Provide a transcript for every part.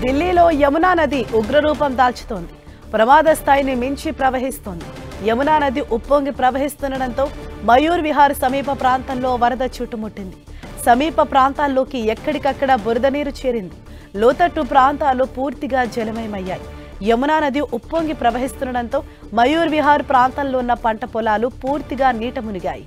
ఢిల్లీలో యమునా నది ఉగ్రరూపం దాల్చుతోంది. ప్రమాద స్థాయిని మించి ప్రవహిస్తోంది. యమునా నది ఉప్పొంగి ప్రవహిస్తుండటంతో మయూర్ విహార్ సమీప ప్రాంతంలో వరద చుట్టుముట్టింది. సమీప ప్రాంతాల్లోకి ఎక్కడికక్కడ బురద నీరు చేరింది. లోతట్టు ప్రాంతాలు పూర్తిగా జలమయమయ్యాయి. యమునా నది ఉప్పొంగి ప్రవహిస్తుండటంతో మయూర్ విహార్ ప్రాంతంలో ఉన్న పంట పొలాలు పూర్తిగా నీట మునిగాయి.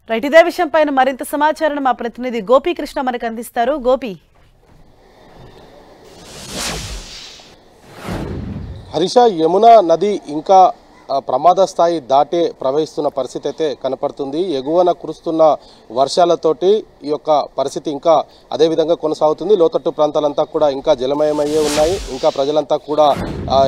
రైట్, ఇదే విషయంపైన మరింత సమాచారం మా ప్రతినిధి గోపీకృష్ణ మనకు అందిస్తారు. గోపి. హరీష, యమునా నది ఇంకా ప్రమాద స్థాయి దాటే ప్రవహిస్తున్న పరిస్థితి అయితే కనపడుతుంది. ఎగువన కురుస్తున్న వర్షాలతోటి ఈ యొక్క పరిస్థితి ఇంకా అదేవిధంగా కొనసాగుతుంది. లోతట్టు ప్రాంతాలంతా కూడా ఇంకా జలమయమయ్యే ఉన్నాయి. ఇంకా ప్రజలంతా కూడా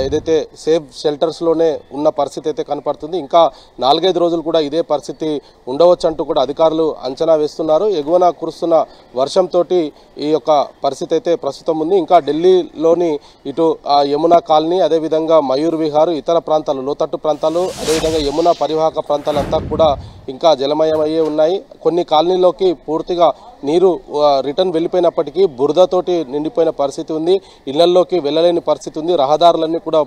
ఏదైతే సేఫ్ షెల్టర్స్లోనే ఉన్న పరిస్థితి అయితే కనపడుతుంది. ఇంకా 4-5 రోజులు కూడా ఇదే పరిస్థితి ఉండవచ్చు అంటూ కూడా అధికారులు అంచనా వేస్తున్నారు. ఎగువన కురుస్తున్న వర్షంతో ఈ యొక్క పరిస్థితి అయితే ప్రస్తుతం ఉంది. ఇంకా ఢిల్లీలోని ఇటు యమునా కాలనీ, అదేవిధంగా మయూర్ విహార్, ఇతర ప్రాంతాలు, లోతట్టు ప్రాంతాలు, అదేవిధంగా యమునా పరివాహక ప్రాంతాలంతా కూడా ఇంకా జలమయమయ్యే ఉన్నాయి. కొన్ని కాలనీలోకి పూర్తిగా నీరు రిటర్న్ వెళ్ళిపోయినప్పటికీ బురదతోటి నిండిపోయిన పరిస్థితి ఉంది. ఇళ్లల్లోకి వెళ్ళలేని పరిస్థితి ఉంది. రహదారులన్నీ కూడా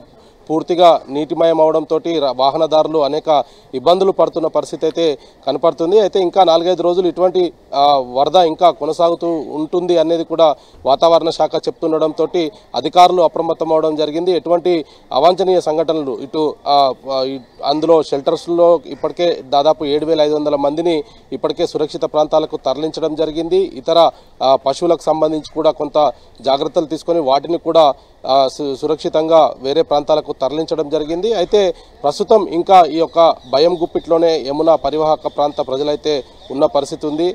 పూర్తిగా నీటిమయం అవడంతో వాహనదారులు అనేక ఇబ్బందులు పడుతున్న పరిస్థితి అయితే కనపడుతుంది. అయితే ఇంకా 4-5 రోజులు ఇటువంటి వరద ఇంకా కొనసాగుతూ ఉంటుంది అనేది కూడా వాతావరణ శాఖ చెప్తుండడంతో అధికారులు అప్రమత్తం అవడం జరిగింది. ఎటువంటి అవాంఛనీయ సంఘటనలు ఇటు అందులో షెల్టర్స్లో ఇప్పటికే దాదాపు 7,500 మందిని ఇప్పటికే సురక్షిత ప్రాంతాలకు తరలించడం జరిగింది. ఇతర పశువులకు సంబంధించి కూడా కొంత జాగ్రత్తలు తీసుకొని వాటిని కూడా సురక్షితంగా వేరే ప్రాంతాలకు తరలించడం జరిగింది. అయితే ప్రస్తుతం ఇంకా ఈ యొక్క భయం గుప్పిట్లోనే యమునా పరివాహక ప్రాంత ప్రజలైతే ఉన్న పరిస్థితి ఉంది.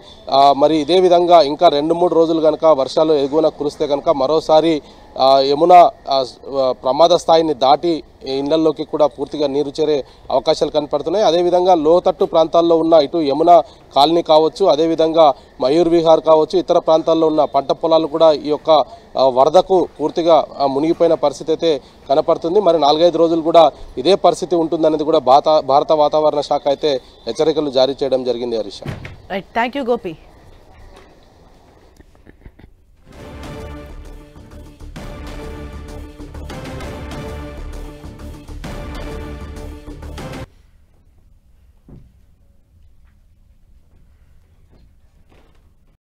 మరి ఇదే విధంగా ఇంకా 2-3 రోజులు కనుక వర్షాలు ఎగువన కురిస్తే కనుక మరోసారి యమునా ప్రమాద స్థాయిని దాటి ఇళ్లలోకి కూడా పూర్తిగా నీరు చేరే అవకాశాలు కనపడుతున్నాయి. అదేవిధంగా లోతట్టు ప్రాంతాల్లో ఉన్న ఇటు యమునా కాలనీ కావచ్చు, అదేవిధంగా మయూర్ విహార్ కావచ్చు, ఇతర ప్రాంతాల్లో ఉన్న పంట పొలాలు కూడా ఈ యొక్క వరదకు పూర్తిగా మునిగిపోయిన పరిస్థితి అయితే కనపడుతుంది. మరి 4-5 రోజులు కూడా ఇదే పరిస్థితి ఉంటుందనేది కూడా భారత వాతావరణ శాఖ అయితే హెచ్చరికలు జారీ చేయడం జరిగింది. Harish. Right, thank you Gopi.